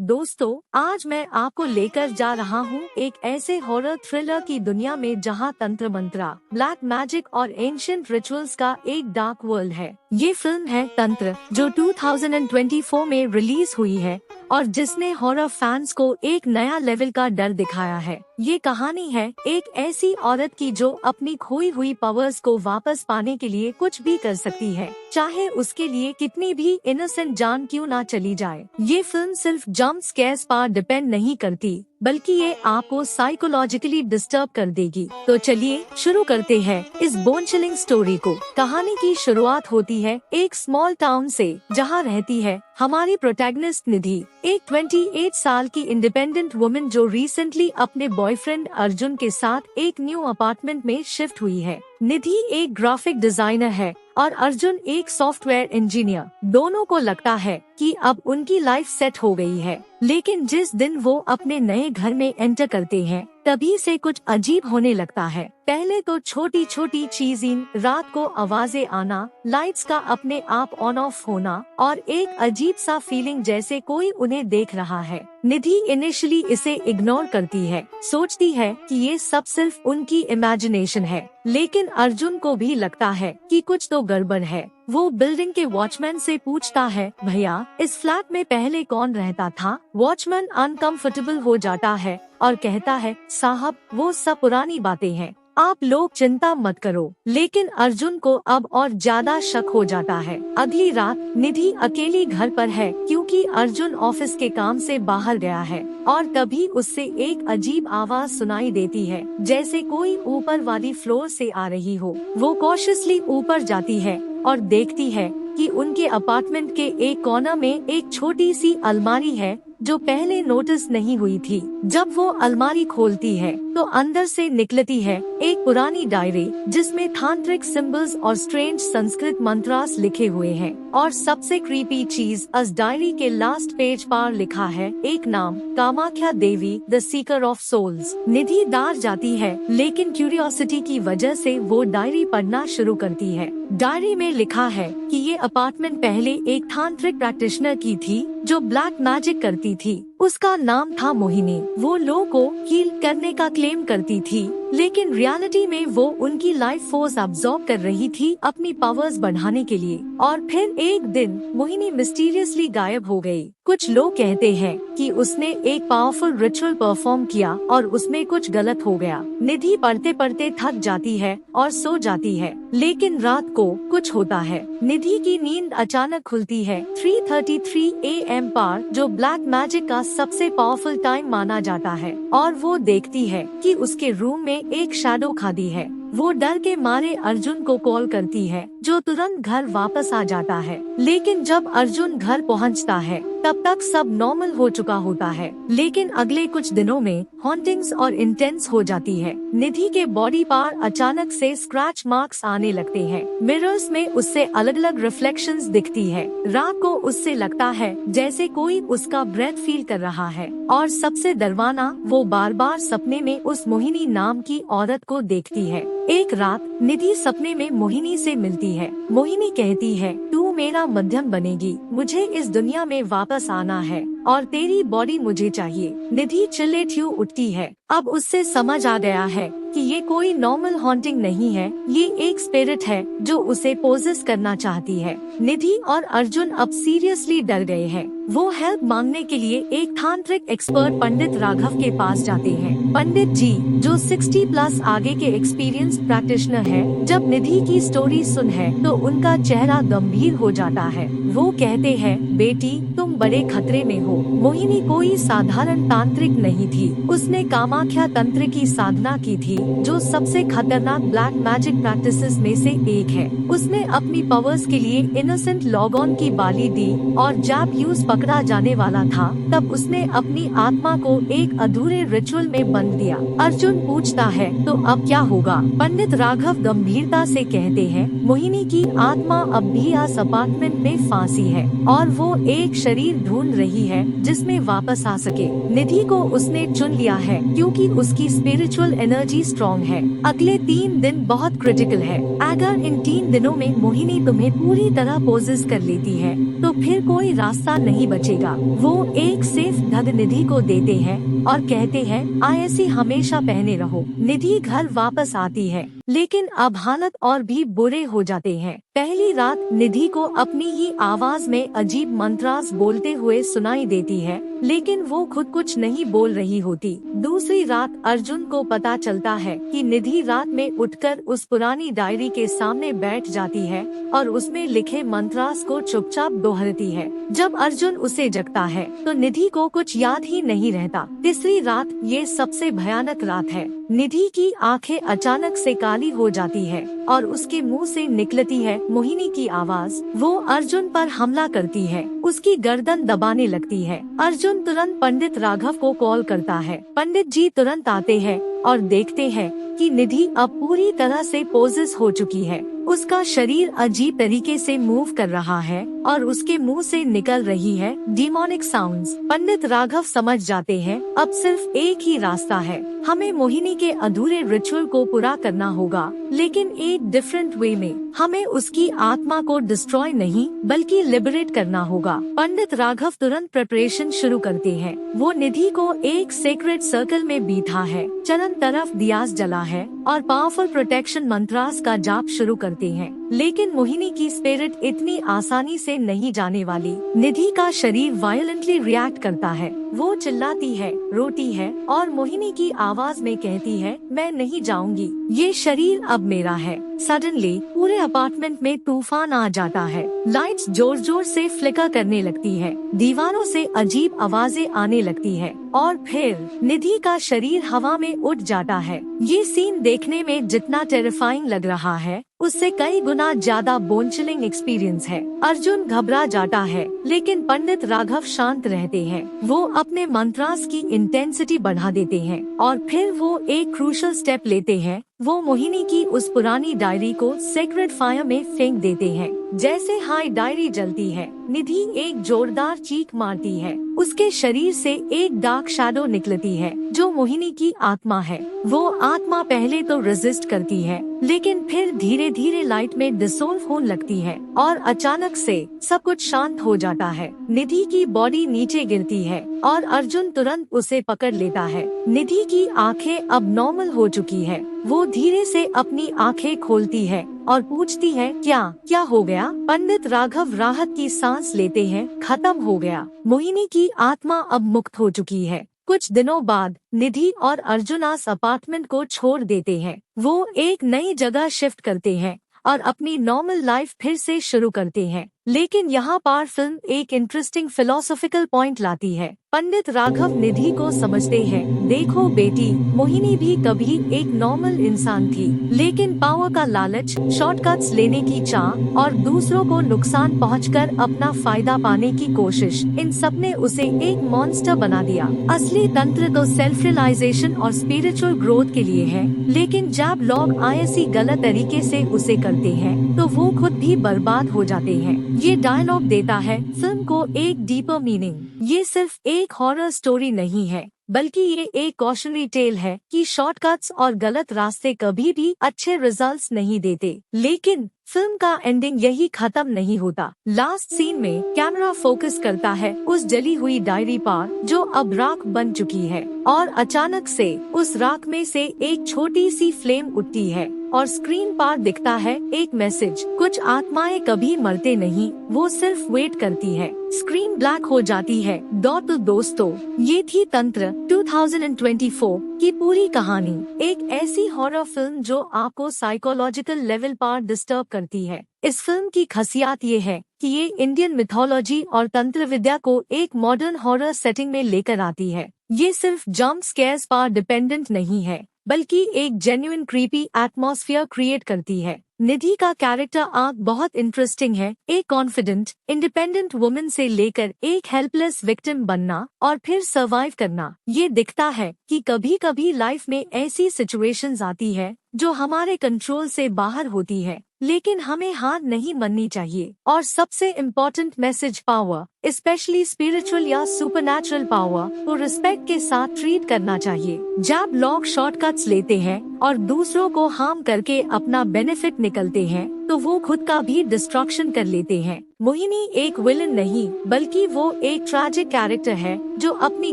दोस्तों, आज मैं आपको लेकर जा रहा हूँ एक ऐसे हॉरर थ्रिलर की दुनिया में जहाँ तंत्र मंत्रा, ब्लैक मैजिक और एंशिएंट रिचुअल्स का एक डार्क वर्ल्ड है। ये फिल्म है तंत्र, जो 2024 में रिलीज हुई है और जिसने हॉरर फैंस को एक नया लेवल का डर दिखाया है। ये कहानी है एक ऐसी औरत की जो अपनी खोई हुई पावर्स को वापस पाने के लिए कुछ भी कर सकती है, चाहे उसके लिए कितनी भी इनोसेंट जान क्यों ना चली जाए। ये फिल्म सिर्फ जंप स्केयर्स पर डिपेंड नहीं करती, बल्कि ये आपको साइकोलॉजिकली डिस्टर्ब कर देगी। तो चलिए शुरू करते हैं इस बोन चिलिंग स्टोरी को। कहानी की शुरुआत होती है एक स्मॉल टाउन से, जहाँ रहती है हमारी प्रोटैगनिस्ट निधि, एक 28 साल की इंडिपेंडेंट वुमन जो रिसेंटली अपने बॉयफ्रेंड अर्जुन के साथ एक न्यू अपार्टमेंट में शिफ्ट हुई है। निधि एक ग्राफिक डिजाइनर है और अर्जुन एक सॉफ्टवेयर इंजीनियर। दोनों को लगता है कि अब उनकी लाइफ सेट हो गई है, लेकिन जिस दिन वो अपने नए घर में एंटर करते हैं, तभी से कुछ अजीब होने लगता है। पहले तो छोटी छोटी चीजें, रात को आवाजें आना, लाइट्स का अपने आप ऑन ऑफ होना और एक अजीब सा फीलिंग जैसे कोई उन्हें देख रहा है। निधि इनिशियली इसे इग्नोर करती है, सोचती है कि ये सब सिर्फ उनकी इमेजिनेशन है, लेकिन अर्जुन को भी लगता है कि कुछ तो गड़बड़ है। वो बिल्डिंग के वॉचमैन से पूछता है, भैया इस फ्लैट में पहले कौन रहता था? वॉचमैन अनकंफर्टेबल हो जाता है और कहता है, साहब वो सब पुरानी बातें हैं, आप लोग चिंता मत करो। लेकिन अर्जुन को अब और ज्यादा शक हो जाता है। अगली रात निधि अकेली घर पर है, क्योंकि अर्जुन ऑफिस के काम से बाहर गया है और तभी उससे एक अजीब आवाज सुनाई देती है, जैसे कोई ऊपर वाली फ्लोर से आ रही हो। वो कॉशियसली ऊपर जाती है और देखती है कि उनके अपार्टमेंट के एक कॉर्नर में एक छोटी सी अलमारी है जो पहले नोटिस नहीं हुई थी। जब वो अलमारी खोलती है तो अंदर से निकलती है एक पुरानी डायरी, जिसमें तांत्रिक सिंबल्स और स्ट्रेंज संस्कृत मंत्रास लिखे हुए हैं। और सबसे क्रीपी चीज, इस डायरी के लास्ट पेज पर लिखा है एक नाम, कामाख्या देवी, द सीकर ऑफ सोल्स। निधि डर जाती है, लेकिन क्यूरियोसिटी की वजह से वो डायरी पढ़ना शुरू करती है। डायरी में लिखा है कि ये अपार्टमेंट पहले एक तांत्रिक प्रैक्टिशनर की थी जो ब्लैक मैजिक करती थी। उसका नाम था मोहिनी। वो लोगों को हील करने का क्लेम करती थी, लेकिन रियलिटी में वो उनकी लाइफ फोर्स अब्सॉर्ब कर रही थी अपनी पावर्स बढ़ाने के लिए। और फिर एक दिन मोहिनी मिस्टीरियसली गायब हो गई। कुछ लोग कहते हैं कि उसने एक पावरफुल रिचुअल परफॉर्म किया और उसमें कुछ गलत हो गया। निधि पढ़ते पढ़ते थक जाती है और सो जाती है, लेकिन रात को कुछ होता है। निधि की नींद अचानक खुलती है 3:33 AM पर, जो ब्लैक मैजिक का सबसे पावरफुल टाइम माना जाता है, और वो देखती है कि उसके रूम में एक शैडो खड़ी है। वो डर के मारे अर्जुन को कॉल करती है, जो तुरंत घर वापस आ जाता है। लेकिन जब अर्जुन घर पहुंचता है, तब तक सब नॉर्मल हो चुका होता है। लेकिन अगले कुछ दिनों में हॉन्टिंग्स और इंटेंस हो जाती है। निधि के बॉडी पर अचानक से स्क्रैच मार्क्स आने लगते हैं। मिरर्स में उससे अलग अलग रिफ्लेक्शंस दिखती है। रात को उससे लगता है जैसे कोई उसका ब्रेथ फील कर रहा है। और सबसे डरवाना, वो बार बार सपने में उस मोहिनी नाम की औरत को देखती है। एक रात निधि सपने में मोहिनी से मिलती है। मोहिनी कहती है, तू मेरा मध्यम बनेगी, मुझे इस दुनिया में वापस आना है और तेरी बॉडी मुझे चाहिए। निधि चिल्लाती उठती है। अब उससे समझ आ गया है कि ये कोई नॉर्मल हॉन्टिंग नहीं है, ये एक स्पिरिट है जो उसे पोजेस करना चाहती है। निधि और अर्जुन अब सीरियसली डर गए हैं। वो हेल्प मांगने के लिए एक तांत्रिक एक्सपर्ट पंडित राघव के पास जाते हैं। पंडित जी, जो 60+ आगे के एक्सपीरियंस प्रैक्टिशनर है, जब निधि की स्टोरी सुन है तो उनका चेहरा गंभीर हो जाता है। वो कहते हैं, बेटी तुम बड़े खतरे में हो। मोहिनी कोई साधारण तांत्रिक नहीं थी, उसने कामाख्या तंत्र की साधना की थी, जो सबसे खतरनाक ब्लैक मैजिक प्रैक्टिसेस में से एक है। उसने अपनी पावर्स के लिए इनोसेंट लॉगऑन की बाली दी और जब यूज पकड़ा जाने वाला था, तब उसने अपनी आत्मा को एक अधूरे रिचुअल में बंद दिया। अर्जुन पूछता है, तो अब क्या होगा? पंडित राघव गंभीरता से कहते हैं, मोहिनी की आत्मा अब भी इस अपार्टमेंट में फांसी है और वो एक शरीर ढूंढ रही है जिसमें वापस आ सके। निधि को उसने चुन लिया है, क्योंकि उसकी स्पिरिचुअल एनर्जी स्ट्रॉन्ग है। अगले 3 दिन बहुत क्रिटिकल है। अगर इन 3 दिनों में मोहिनी तुम्हें पूरी तरह पोजेस कर लेती है तो फिर कोई रास्ता नहीं बचेगा। वो एक सेफ ढग निधि को देते हैं और कहते हैं ऐसी हमेशा पहने रहो। निधि घर वापस आती है, लेकिन अब हालत और भी बुरे हो जाते हैं। पहली रात निधि को अपनी ही आवाज में अजीब मंत्रास बोलते हुए सुनाई देती है, लेकिन वो खुद कुछ नहीं बोल रही होती। दूसरी रात अर्जुन को पता चलता है कि निधि रात में उठकर उस पुरानी डायरी के सामने बैठ जाती है और उसमें लिखे मंत्रास को चुपचाप दोहराती है। जब अर्जुन उसे जगता है तो निधि को कुछ याद ही नहीं रहता। तीसरी रात ये सबसे भयानक रात है। निधि की आंखें अचानक से काली हो जाती है और उसके मुंह से निकलती है मोहिनी की आवाज। वो अर्जुन पर हमला करती है, उसकी गर्दन दबाने लगती है। अर्जुन तुरंत पंडित राघव को कॉल करता है। पंडित जी तुरंत आते हैं और देखते हैं कि निधि अब पूरी तरह से पोजेस हो चुकी है। उसका शरीर अजीब तरीके से मूव कर रहा है और उसके मुंह से निकल रही है डिमोनिक साउंड्स। पंडित राघव समझ जाते हैं अब सिर्फ एक ही रास्ता है, हमें मोहिनी के अधूरे रिचुअल को पूरा करना होगा, लेकिन एक डिफरेंट वे में। हमें उसकी आत्मा को डिस्ट्रॉय नहीं बल्कि लिबरेट करना होगा। पंडित राघव तुरंत प्रिपरेशन शुरू करते हैं। वो निधि को एक सेक्रेट सर्कल में बिठा है, चारों तरफ दियास जला है और पावरफुल प्रोटेक्शन मंत्रास का जाप शुरू करते हैं। लेकिन मोहिनी की स्पिरिट इतनी आसानी से नहीं जाने वाली। निधि का शरीर वायलेंटली रिएक्ट करता है। वो चिल्लाती है, रोती है और मोहिनी की आवाज में कहती है, मैं नहीं जाऊंगी, ये शरीर अब मेरा है। सडनली पूरे अपार्टमेंट में तूफान आ जाता है। लाइट्स जोर जोर से फ्लिकर करने लगती है, दीवारों से अजीब आवाजें आने लगती है और फिर निधि का शरीर हवा में उड़ जाता है। ये सीन देखने में जितना टेरिफाइंग लग रहा है उससे कई गुना ज्यादा बोन चिलिंग एक्सपीरियंस है। अर्जुन घबरा जाता है, लेकिन पंडित राघव शांत रहते हैं। वो अपने मंत्रास की इंटेंसिटी बढ़ा देते हैं और फिर वो एक क्रूशियल स्टेप लेते हैं। वो मोहिनी की उस पुरानी डायरी को सेक्रेट फायर में फेंक देते हैं। जैसे हाई डायरी जलती है, निधि एक जोरदार चीख मारती है। उसके शरीर से एक डार्क शैडो निकलती है जो मोहिनी की आत्मा है। वो आत्मा पहले तो रेजिस्ट करती है, लेकिन फिर धीरे धीरे लाइट में डिसोल्व होने लगती है और अचानक से सब कुछ शांत हो जाता है। निधि की बॉडी नीचे गिरती है और अर्जुन तुरंत उसे पकड़ लेता है। निधि की आंखें अब नॉर्मल हो चुकी है। वो धीरे से अपनी आंखें खोलती है और पूछती है, क्या हो गया? पंडित राघव राहत की सांस लेते हैं, खत्म हो गया। मोहिनी की आत्मा अब मुक्त हो चुकी है। कुछ दिनों बाद निधि और अर्जुनास अपार्टमेंट को छोड़ देते हैं। वो एक नई जगह शिफ्ट करते हैं और अपनी नॉर्मल लाइफ फिर से शुरू करते हैं। लेकिन यहाँ पर फिल्म एक इंटरेस्टिंग फिलोसॉफिकल पॉइंट लाती है। पंडित राघव निधि को समझते हैं, देखो बेटी, मोहिनी भी कभी एक नॉर्मल इंसान थी, लेकिन पावर का लालच, शॉर्टकट्स लेने की चाह और दूसरों को नुकसान पहुंचकर अपना फायदा पाने की कोशिश, इन सब ने उसे एक मॉन्स्टर बना दिया। असली तंत्र तो सेल्फ रियलाइजेशन और स्पिरिचुअल ग्रोथ के लिए है, लेकिन जब लोग ऐसी गलत तरीके से उसे करते हैं तो वो खुद भी बर्बाद हो जाते हैं। ये डायलॉग देता है फिल्म को एक डीपर मीनिंग। ये सिर्फ एक हॉरर स्टोरी नहीं है, बल्कि ये एक कॉशनरी टेल है कि शॉर्टकट्स और गलत रास्ते कभी भी अच्छे रिजल्ट्स नहीं देते। लेकिन फिल्म का एंडिंग यही खत्म नहीं होता। लास्ट सीन में कैमरा फोकस करता है उस जली हुई डायरी पर जो अब राख बन चुकी है और अचानक से उस राख में से एक छोटी सी फ्लेम उठती है और स्क्रीन पर दिखता है एक मैसेज, कुछ आत्माएं कभी मरते नहीं, वो सिर्फ वेट करती है। स्क्रीन ब्लैक हो जाती है। तो दोस्तों, ये थी तंत्र 2024 की पूरी कहानी। एक ऐसी हॉरर फिल्म जो आपको साइकोलॉजिकल लेवल पर डिस्टर्ब करती है। इस फिल्म की खासियत ये है कि ये इंडियन मिथोलॉजी और तंत्र विद्या को एक मॉडर्न हॉरर सेटिंग में लेकर आती है। ये सिर्फ जंप स्केयर्स पर डिपेंडेंट नहीं है, बल्कि एक जेन्युइन क्रीपी एटमॉस्फेयर क्रिएट करती है। निधि का कैरेक्टर आर्क बहुत इंटरेस्टिंग है। एक कॉन्फिडेंट, इंडिपेंडेंट वुमन से लेकर एक हेल्पलेस विक्टिम बनना और फिर सर्वाइव करना। ये दिखता है कि कभी कभी लाइफ में ऐसी सिचुएशंस आती है जो हमारे कंट्रोल से बाहर होती है, लेकिन हमें हार नहीं माननी चाहिए। और सबसे important message, power specially spiritual या सुपरनैचुरल पावर को रिस्पेक्ट के साथ ट्रीट करना चाहिए। जब लोग शॉर्टकट्स लेते हैं और दूसरों को हार्म करके अपना बेनिफिट निकलते हैं तो वो खुद का भी डिस्ट्रक्शन कर लेते हैं। मोहिनी एक विलन नहीं बल्कि वो एक ट्रैजिक कैरेक्टर है जो अपनी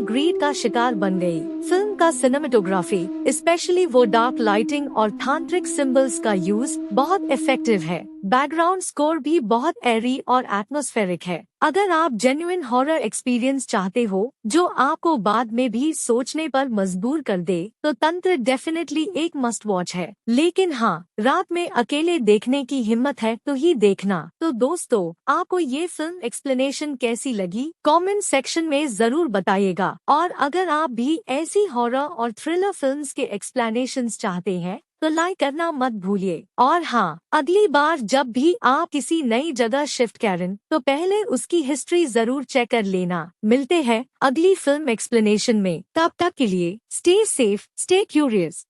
ग्रीड का शिकार बन गई। फिल्म का सिनेमेटोग्राफी स्पेशली वो डार्क लाइटिंग और तांत्रिक सिंबल्स का यूज बहुत इफेक्टिव है। बैकग्राउंड स्कोर भी बहुत एरी और एटमॉस्फेरिक है। अगर आप जेन्युइन हॉरर एक्सपीरियंस चाहते हो जो आपको बाद में भी सोचने पर मजबूर कर दे तो तंत्र डेफिनेटली एक मस्ट वॉच है। लेकिन हाँ, रात में अकेले देखने की हिम्मत है तो ही देखना। तो दोस्तों, आपको ये फिल्म एक्सप्लेनेशन कैसी लगी कमेंट सेक्शन में जरूर बताइएगा। और अगर आप भी ऐसी हॉरर और थ्रिलर फिल्म्स के एक्सप्लेनेशंस चाहते हैं तो लाइक करना मत भूलिए। और हाँ, अगली बार जब भी आप किसी नई जगह शिफ्ट करें तो पहले उसकी हिस्ट्री जरूर चेक कर लेना। मिलते हैं अगली फिल्म एक्सप्लेनेशन में, तब तक के लिए स्टे सेफ, स्टे क्यूरियस।